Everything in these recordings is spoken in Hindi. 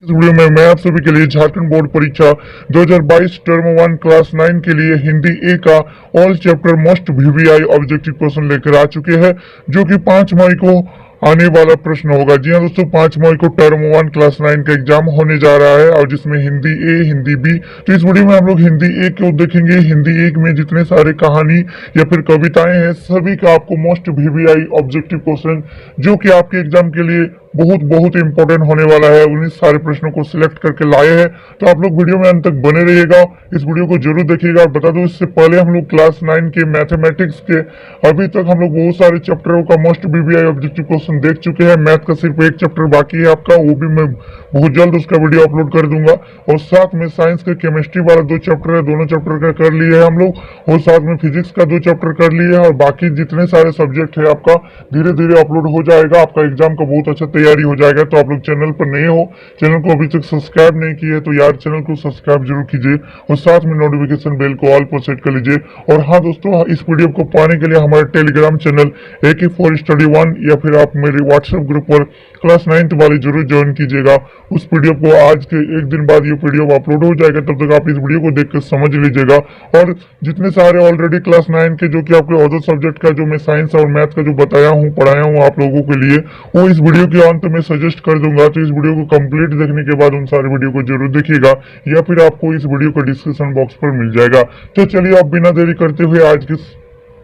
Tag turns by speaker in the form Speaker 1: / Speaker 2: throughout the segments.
Speaker 1: इस वीडियो में मैं आप सभी के लिए झारखंड बोर्ड परीक्षा 2022 टर्म 1 क्लास 9 के लिए हिंदी ए का all chapter most VVI objective question लेकर आ चुके हैं, जो कि 5 मई को आने वाला प्रश्न होगा। जी हाँ दोस्तों, 5 मई को टर्म 1 क्लास 9 का एग्जाम होने जा रहा है और जिसमें हिंदी ए, हिंदी बी। तो इस वीडियो में हम लोग हिंदी ए को देखेंगे। हिंदी ए में जितने सारे कहानी या फिर कविताएं हैं, सभी का आपको मोस्ट वीवीआई ऑब्जेक्टिव क्वेश्चन, जो कि आपके एग्जाम के लिए बहुत बहुत इंपॉर्टेंट होने वाला है, उन्हीं सारे प्रश्नों को सिलेक्ट करके लाए हैं। तो आप लोग वीडियो में अंत तक बने रहिएगा, इस वीडियो को जरूर देखिएगा। और बता दूं, इससे पहले हम लोग क्लास 9 के मैथमेटिक्स के अभी तक हम लोग बहुत सारे चैप्टरों का मोस्ट बीबीआई ऑब्जेक्टिव क्वेश्चन देख चुके हैं। मैथ का सिर्फ एक चैप्टर बाकी है आपका, वो भी मैं बहुत जल्द उसका वीडियो अपलोड कर दूंगा। और साथ में साइंस का केमिस्ट्री वाला 2 चैप्टर है, दोनों चैप्टर का कर लिए है हम लोग। और साथ में फिजिक्स का 2 चैप्टर कर लिए है। और बाकी जितने सारे सब्जेक्ट है आपका धीरे धीरे अपलोड हो जाएगा। आपका एग्जाम का बहुत अच्छा तैयारी हो जाएगा। तो आप लोग चैनल पर नए हो, चैनल को अभी तक सब्सक्राइब नहीं किए तो यार चैनल को सब्सक्राइब जरूर कीजिए और साथ में नोटिफिकेशन बेल को ऑल पर सेट कर लीजिए। और हाँ दोस्तों, इस पीडीएफ को पाने के लिए हमारे Telegram channel AK for study 1 या फिर आप मेरे व्हाट्सएप ग्रुप पर क्लास 9th वाले जरूर ज्वाइन कीजिएगा। उस पीडीएफ को आज के एक दिन बाद ये पीडीएफ अपलोड हो जाएगा, तब तक आप इस वीडियो को देखकर समझ लीजिएगा। और जितने सारे ऑलरेडी क्लास 9 के जो कि आपके अदर सब्जेक्ट का जो मैं साइंस और मैथ का जो बताया हूँ, पढ़ाया हूँ आप लोगों के लिए, वो इस वीडियो के अंत में सजेस्ट कर दूंगा। तो इस वीडियो को कंप्लीट देखने के बाद उन सारे वीडियो को जरूर देखिएगा, या फिर आपको इस वीडियो का डिस्क्रिप्शन बॉक्स पर मिल जाएगा। तो चलिए आप बिना देरी करते हुए आज के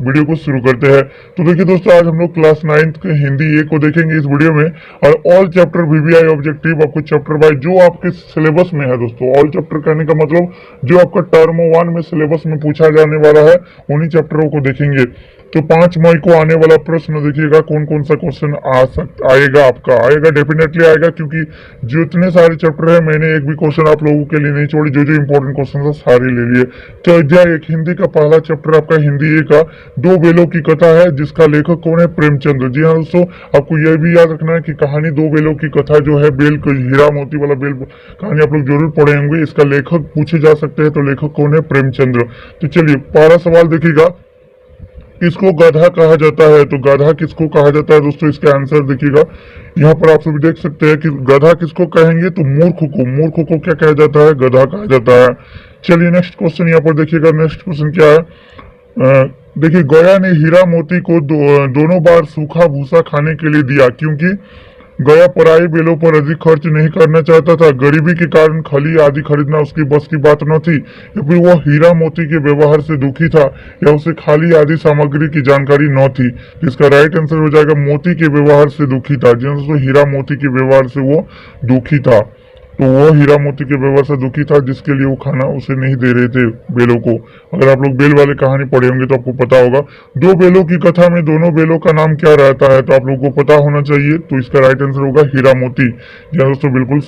Speaker 1: वीडियो को शुरू करते हैं। तो देखिए दोस्तों, आज हम लोग क्लास 9 के हिंदी ए को देखेंगे इस वीडियो में। और ऑल चैप्टर वीवीआई ऑब्जेक्टिव आपको चैप्टर वाइज जो आपके सिलेबस में है दोस्तों, ऑल चैप्टर कहने का मतलब जो आपका टर्म 1 में सिलेबस में पूछा जाने वाला है, उन्हीं चैप्टरों को देखेंगे। तो 5 मई को आने वाला प्रश्न देखिएगा कौन कौन सा क्वेश्चन आएगा। आपका आएगा, डेफिनेटली आएगा, क्योंकि जितने सारे चैप्टर है मैंने एक भी क्वेश्चन आप लोगों के लिए नहीं छोड़ी। जो जो इंपॉर्टेंट क्वेश्चन है सारे ले लिए। तो अध्याय 1 हिंदी का पहला चैप्टर आपका हिंदी ए का 2 बेलों की कथा है, जिसका लेखक कौन है? प्रेमचंद्र। जी हाँ दोस्तों, आपको यह भी याद रखना है कि कहानी 2 बेलों की कथा जो है, बेल को हीरा मोती वाला बेल कहानी आप लोग जरूर पढ़े होंगे। इसका लेखक पूछे जा सकते हैं, तो लेखक कौन है? प्रेमचंद्र। तो चलिए पहला सवाल देखिएगा, किसको गधा कहा जाता है? तो गधा किसको कहा जाता है दोस्तों, इसका आंसर देखिएगा। यहाँ पर आप सभी देख सकते हैं कि गधा किसको कहेंगे, तो मूर्ख को। मूर्ख को क्या कहा जाता है? गधा कहा जाता है। चलिए नेक्स्ट क्वेश्चन यहाँ पर देखिएगा। नेक्स्ट क्वेश्चन क्या है? देखिए, गया ने हीरा मोती को दोनों बार सूखा भूसा खाने के लिए दिया, क्योंकि गया पराई बेलों पर अधिक खर्च नहीं करना चाहता था। गरीबी के कारण खली आदि खरीदना उसकी बस की बात न थी, या फिर वह हीरा मोती के व्यवहार से दुखी था, या उसे खाली आदि सामग्री की जानकारी न थी। इसका राइट आंसर हो जाएगा मोती के व्यवहार से दुखी था। जिसमें हीरा मोती के व्यवहार से वो दुखी था, तो वो हीरा मोती के व्यवहार से दुखी था, जिसके लिए वो खाना उसे नहीं दे रहे थे बेलों को। अगर आप लोग बेल वाले कहानी पढ़े होंगे तो आपको पता होगा। 2 बेलों की कथा में दोनों बेलों का नाम क्या रहता है? तो आप लोगों को पता होना चाहिए। तो इसका राइट आंसर होगा हीरा मोती। जी हाँ दोस्तों, बिल्कुल।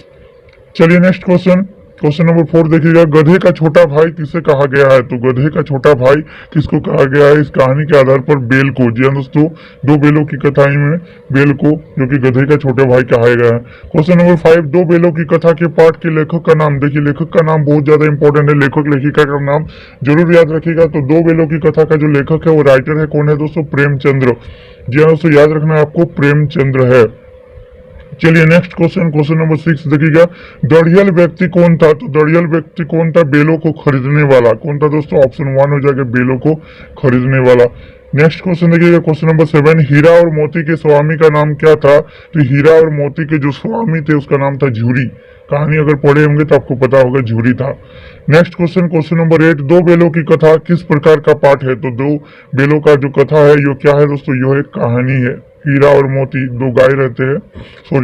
Speaker 1: चलिए नेक्स्ट क्वेश्चन, क्वेश्चन नंबर 4 देखिएगा। गधे का छोटा भाई किसे कहा गया है? तो गधे का छोटा भाई किसको कहा गया है? इस कहानी के आधार पर बेल को। जी हाँ दोस्तों, 2 बेलों की कथा में बेल को, जो कि गधे का छोटा भाई कहा गया है। क्वेश्चन नंबर 5, 2 बेलों की कथा के पाठ के लेखक का नाम। देखिए, लेखक का नाम बहुत ज्यादा इंपॉर्टेंट है, लेखक लेखिका का नाम जरूर याद रखिएगा। तो 2 बेलों की कथा का जो लेखक है वो राइटर है, कौन है दोस्तों? प्रेमचंद्र। जी हाँ दोस्तों, याद रखना है आपको, प्रेमचंद्र है। चलिए नेक्स्ट क्वेश्चन, क्वेश्चन नंबर 6 देखिएगा। दड़ियल व्यक्ति कौन था? तो दड़ियल व्यक्ति कौन था? बेलों को खरीदने वाला। कौन था दोस्तों? ऑप्शन 1 हो जाएगा, बेलों को खरीदने वाला। नेक्स्ट क्वेश्चन देखिएगा, क्वेश्चन नंबर 7, हीरा और मोती के स्वामी का नाम क्या था? तो हीरा और मोती के जो स्वामी थे उसका नाम था झूरी। कहानी अगर पढ़े होंगे तो आपको पता होगा, झूरी था। नेक्स्ट क्वेश्चन, क्वेश्चन नंबर 8, 2 बेलों की कथा किस प्रकार का पाठ है? तो 2 बेलों का जो कथा है यो क्या है दोस्तों? यो एक कहानी है। हीरा और मोती 2 गाय रहते हैं,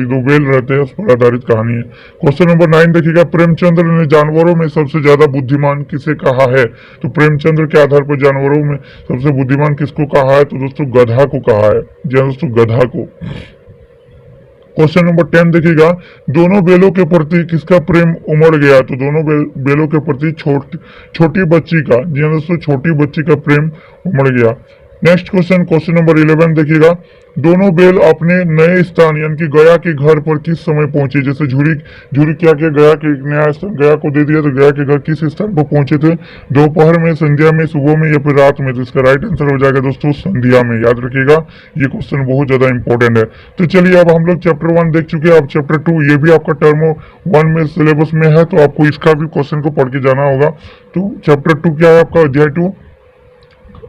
Speaker 1: 2 बेल रहते हैं, उस पर आधारित कहानी है। क्वेश्चन नंबर 9 देखिएगा। प्रेमचंद्र ने जानवरों में सबसे ज्यादा बुद्धिमान किसे कहा है? तो प्रेमचंद्र के आधार पर जानवरों में सबसे बुद्धिमान किसको कहा है? तो दोस्तों गधा को कहा है। जी हाँ दोस्तों, गधा को। क्वेश्चन नंबर 10 देखिएगा। दोनों बेलों के प्रति किसका प्रेम उमड़ गया? तो दोनों बेलों के प्रति छोटी बच्ची का। जी हाँ दोस्तों, छोटी बच्ची का प्रेम उमड़ गया। नेक्स्ट क्वेश्चन, क्वेश्चन नंबर 11 देखिएगा। दोनों बैल अपने नए स्थान यानी कि गया के घर पर किस समय पहुंचे? जैसे झूरी झूरी क्या किया, गया के एक नया स्थान गया को दे दिया, तो गया के घर किस स्थान पर पहुंचे थे? दोपहर में, संध्या में, सुबह में या फिर रात में? तो इसका राइट आंसर हो जाएगा दोस्तों संध्या में। याद रखिएगा, ये क्वेश्चन बहुत ज्यादा इंपॉर्टेंट है। तो चलिए, अब हम लोग चैप्टर 1 देख चुके हैं। अब चैप्टर 2 ये भी आपका टर्म 1 में सिलेबस में है, तो आपको इसका भी क्वेश्चन को पढ़ के जाना होगा। तो चैप्टर 2 क्या है आपका? अध्याय 2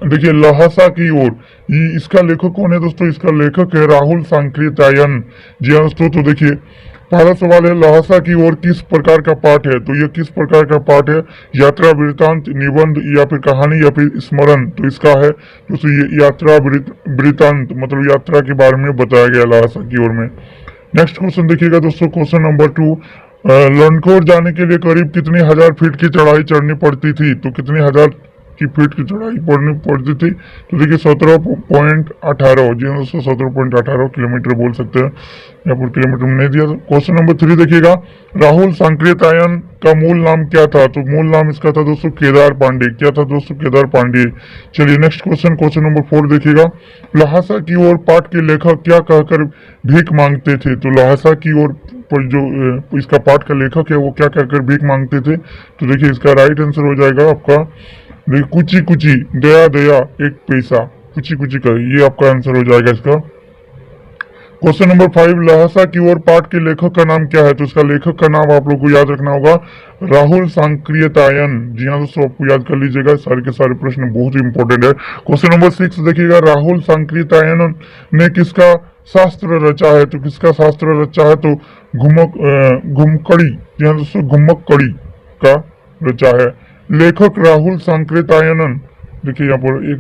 Speaker 1: देखिए, लहासा की ओर। ये इसका लेखक कौन है दोस्तों? इसका लेखक है राहुल सांकृत्यायन। जी हाँ दोस्तों, तो देखिए पहला सवाल है, लहासा की ओर किस प्रकार का पाठ है? तो ये किस प्रकार का पाठ है? यात्रा वृत्तांत, निबंध या फिर कहानी या फिर स्मरण? तो इसका है दोस्तों ये यात्रा वृत्तांत, मतलब यात्रा के बारे में बताया गया लहासा की ओर में। नेक्स्ट क्वेश्चन देखिएगा दोस्तों, क्वेश्चन नंबर 2, लंढौर जाने के लिए करीब कितने हजार फीट की चढ़ाई चढ़नी पड़ती थी? तो कितने हजार की फीट की चढ़ाई पड़नी पड़ती थी? तो देखिए 17.18, जी हाँ दोस्तों 17.18 किलोमीटर बोल सकते हैं, यहाँ पर किलोमीटर में नहीं दिया। क्वेश्चन नंबर 3 देखिएगा, राहुल सांकृत्यायन का मूल नाम क्या था? तो मूल नाम इसका था दोस्तों केदार पांडे। क्या था दोस्तों? केदार पांडे। चलिए नेक्स्ट क्वेश्चन, क्वेश्चन नंबर 4 देखिएगा, लहासा की ओर पाठ के लेखक क्या कहकर भीख मांगते थे? तो लहासा की ओर पर जो इसका पाठ का लेखक है वो क्या कहकर भीख मांगते थे? तो देखिए इसका राइट आंसर हो जाएगा आपका कुची कुची, दया दया एक पैसा, कुची कुची का, ये आपका आंसर हो जाएगा इसका। क्वेश्चन नंबर 5, लहासा की ओर पाठ के लेखक का नाम क्या है? तो इसका लेखक का नाम आप लोग को याद रखना होगा, राहुल सांकृत्यायन। जी हाँ दोस्तों, आपको याद कर लीजिएगा, सारे के सारे प्रश्न बहुत इंपॉर्टेंट है। क्वेश्चन नंबर 6 देखिएगा, राहुल सांकृत्यायन ने किसका शास्त्र रचा है? तो किसका शास्त्र रचा है? तो घुमकड़ी, जी हाँ दोस्तों घुमक्कड़ी का रचा है। लेखक राहुल सांकृत्यायन, देखिए यहाँ पर एक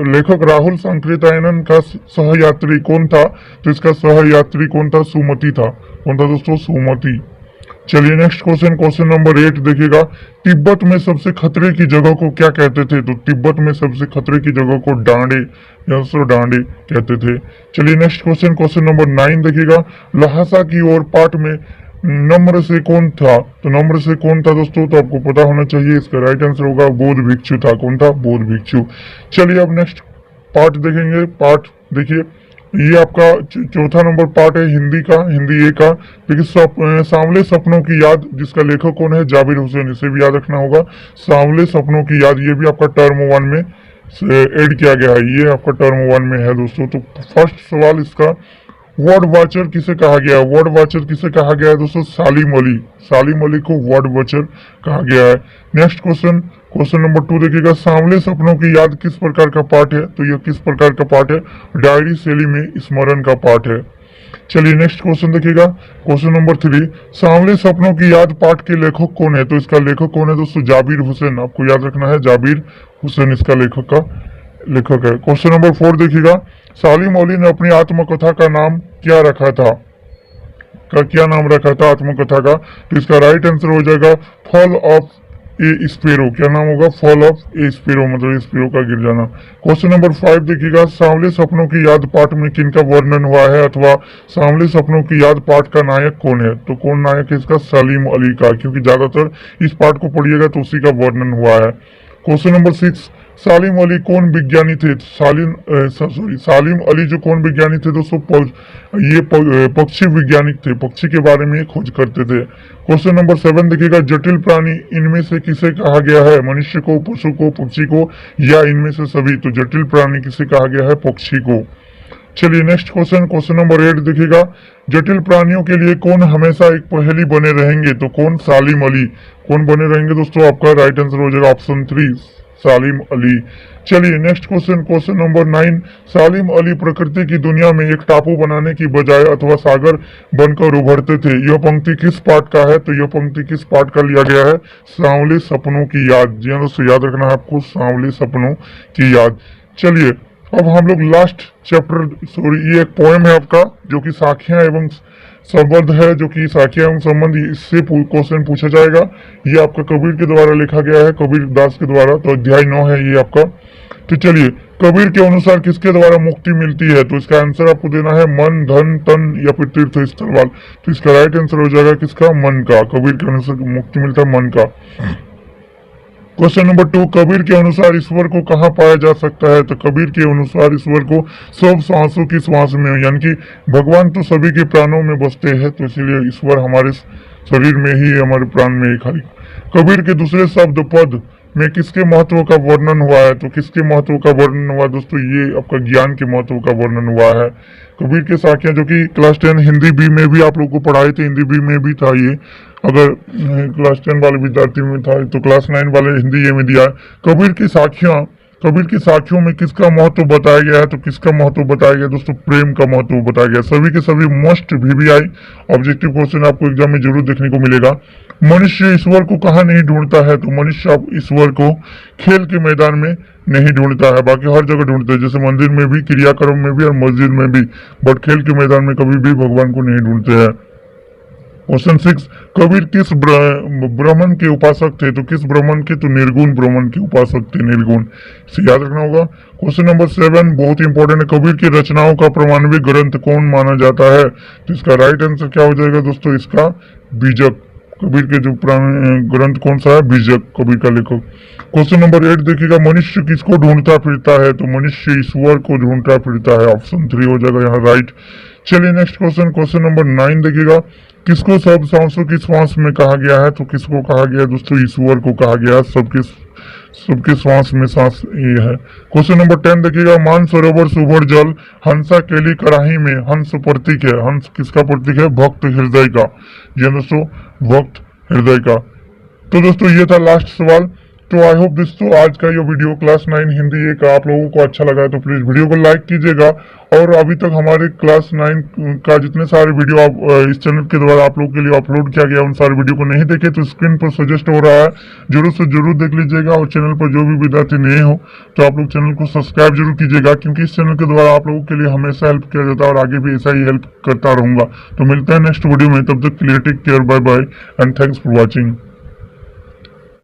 Speaker 1: लेखक राहुल सांकृत्यायन का सहयात्री कौन था? तो इसका सहयात्री कौन था? सुमति था। कौन था दोस्तों? सुमति। चलिए नेक्स्ट क्वेश्चन, क्वेश्चन नंबर 8 देखिएगा, तिब्बत में सबसे खतरे की जगह को क्या कहते थे? तो तिब्बत में सबसे खतरे की जगह को डांडे, डांडे कहते थे। चलिए नेक्स्ट क्वेश्चन, क्वेश्चन नंबर 9 देखिएगा, लहासा की ओर पाठ में नम्र से कौन था? तो नम्र से कौन था दोस्तों? तो आपको पता होना चाहिए, इसका राइट आंसर होगा बौद्ध भिक्षु था। कौन था? बौद्ध भिक्षु। चलिए अब नेक्स्ट पार्ट देखेंगे। पार्ट देखिए, ये आपका चौथा नंबर पार्ट है हिंदी का, हिंदी ए का। देखिए सांवले सपनों की याद, जिसका लेखक कौन है? जाबिर हुसैन। इसे भी याद रखना होगा, सांवले सपनों की याद। ये भी आपका टर्म 1 में ऐड किया गया है, ये आपका टर्म 1 में है दोस्तों। तो फर्स्ट सवाल इसका, वर्ड वाचर किसे कहा गया है? वर्ड वाचर किसे कहा गया है दोस्तों? सालिम अली। सालिम अली को वर्ड वाचर कहा गया है। नेक्स्ट क्वेश्चन, क्वेश्चन नंबर 2 देखिएगा, सांवले सपनों की याद किस प्रकार का पाठ है? तो यह किस प्रकार का पाठ है? डायरी शैली में स्मरण का पाठ है। चलिए नेक्स्ट क्वेश्चन देखिएगा, क्वेश्चन नंबर 3, सांवले सपनों की याद पाठ के लेखक कौन है? तो इसका लेखक कौन है दोस्तों? जाबिर हुसैन। आपको याद रखना है, जाबिर हुसैन इसका लेखक है। क्वेश्चन नंबर 4 देखिएगा, सालिम अली ने अपनी आत्मकथा का नाम क्या रखा था? क्या नाम रखा था आत्मकथा का? तो इसका राइट आंसर हो जाएगा फॉल ऑफ ए स्पेरो। क्या नाम होगा? फॉल ऑफ ए स्पेरो, मतलब स्पेरो का गिर जाना। क्वेश्चन नंबर 5 देखिएगा, सांवले सपनों की याद पाठ में किनका वर्णन हुआ है, अथवा सांवले सपनों की याद पाठ का नायक कौन है? तो कौन नायक है इसका? सलीम अली का, क्योंकि ज्यादातर इस पाठ को पढ़िएगा तो उसी का वर्णन हुआ है। क्वेश्चन नंबर 6, सालिम अली कौन विज्ञानी थे? सालिम अली जो कौन विज्ञानी थे दोस्तों? ये पक्षी वैज्ञानिक थे, पक्षी के बारे में खोज करते थे। क्वेश्चन नंबर 7 देखिएगा, जटिल प्राणी इनमें से किसे कहा गया है? मनुष्य को, पशु को, पक्षी को, या इनमें से सभी? तो जटिल प्राणी किसे कहा गया है? पक्षी को। चलिए नेक्स्ट क्वेश्चन, क्वेश्चन नंबर 8 देखिएगा, जटिल प्राणियों के लिए कौन हमेशा एक पहेली बने रहेंगे? तो कौन? सालिम अली। कौन बने रहेंगे दोस्तों? आपका राइट आंसर हो जाएगा ऑप्शन 3, सालिम अली। चलिए नेक्स्ट क्वेश्चन, क्वेश्चन नंबर 9, सालिम अली प्रकृति की दुनिया में एक टापू बनाने की बजाय अथवा सागर बनकर उभरते थे। यह पंक्ति किस पाठ का है? तो यह पंक्ति किस पाठ का लिया गया है? सांवले सपनों की याद। जी हाँ दोस्तों, याद रखना है आपको, सांवले सपनों की याद। चलिए अब हम लोग लास्ट चैप्टर, ये एक पोएम है आपका, जो कि साखियां एवं संबंध है, जो कि साखियां एवं संबंध, इससे क्वेश्चन पूछा जाएगा। ये आपका कबीर के द्वारा लिखा गया है, कबीर दास के द्वारा। तो अध्याय 9 है ये आपका। तो चलिए, कबीर के अनुसार किसके द्वारा मुक्ति मिलती है? तो इसका आंसर आपको देना है मन, धन, तन या फिर तीर्थ स्थल वाल। तो इसका राइट आंसर हो जाएगा किसका? मन का। कबीर के अनुसार मुक्ति मिलता है मन का। क्वेश्चन नंबर 2, कबीर के अनुसार ईश्वर को कहाँ पाया जा सकता है? तो कबीर के अनुसार ईश्वर को सब सांसों की श्वास में, यानी कि भगवान तो सभी के प्राणों में बसते हैं, तो इसीलिए ईश्वर हमारे शरीर में ही, हमारे प्राण में ही खाली। कबीर के दूसरे शब्द पद में किसके महत्व का वर्णन हुआ है? तो किसके महत्व का वर्णन हुआ दोस्तों? ये आपका ज्ञान के महत्व का वर्णन हुआ है। कबीर के साखियां, जो कि क्लास 10 हिंदी बी में भी आप लोगों को पढ़ाए थे, हिंदी बी में भी था ये, अगर क्लास 10 वाले विद्यार्थी में था तो क्लास 9 वाले हिंदी ए में दिया है। कबीर की साखियों में किसका महत्व बताया गया है? तो किसका महत्व बताया गया दोस्तों? प्रेम का महत्व बताया गया। सभी के सभी मोस्ट वीवीआई ऑब्जेक्टिव क्वेश्चन आपको एग्जाम में जरूर देखने को मिलेगा। मनुष्य ईश्वर को कहाँ नहीं ढूंढता है? तो मनुष्य ईश्वर को खेल के मैदान में नहीं ढूंढता है, बाकी हर जगह ढूंढता है, जैसे मंदिर में भी, क्रियाक्रम में भी और मस्जिद में भी, बट खेल के मैदान में कभी भी भगवान को नहीं ढूंढते हैं। क्वेश्चन 6, कबीर किस ब्राह्मण के उपासक थे? तो किस ब्राह्मण के? तो निर्गुण ब्राह्मण के उपासक थे, निर्गुण, इसे याद रखना होगा। क्वेश्चन नंबर 7 बहुत इंपॉर्टेंट है, कबीर की रचनाओं का प्रमाणिक ग्रंथ कौन माना जाता है? तो इसका राइट आंसर क्या हो जाएगा दोस्तों? इसका बीजक। कबीर के जो ग्रंथ कौन सा है? बीजक, कबीर का लेखक। क्वेश्चन नंबर 8 देखिएगा, मनुष्य किसको ढूंढता फिरता है? तो मनुष्य ईश्वर को ढूंढता फिरता है, ऑप्शन 3 हो जाएगा यहाँ राइट। चलिए नेक्स्ट क्वेश्चन नंबर 9 देखिएगा, किसको सब सांसों की श्वास में कहा गया है? तो किसको कहा गया है दोस्तों? ईश्वर को कहा गया है, सबके श्वास में सांस ये है। क्वेश्चन नंबर 10 देखिएगा, मान सरोवर सुभर जल हंसा केली कराही में, हंस प्रतीक है, हंस किसका प्रतीक है? भक्त हृदय का, ये दोस्तों भक्त हृदय का। तो दोस्तों ये था लास्ट सवाल। तो आई होप दोस्तों आज का ये वीडियो क्लास 9 हिंदी ए का आप लोगों को अच्छा लगा है, तो प्लीज वीडियो को लाइक कीजिएगा। और अभी तक हमारे क्लास 9 का जितने सारे वीडियो आप इस चैनल के द्वारा आप लोगों के लिए अपलोड किया गया, उन सारे वीडियो को नहीं देखे तो स्क्रीन पर सजेस्ट हो रहा है, जरूर से जरूर देख लीजिएगा। और चैनल पर जो भी विद्यार्थी नए हो तो आप लोग चैनल को सब्सक्राइब जरूर कीजिएगा, क्योंकि इस चैनल के द्वारा आप लोगों के लिए हमेशा हेल्प किया जाता है और आगे भी ऐसा ही हेल्प करता रहूंगा। तो मिलते हैं नेक्स्ट वीडियो में, तब तक के लिए take care, bye bye and thanks for watching.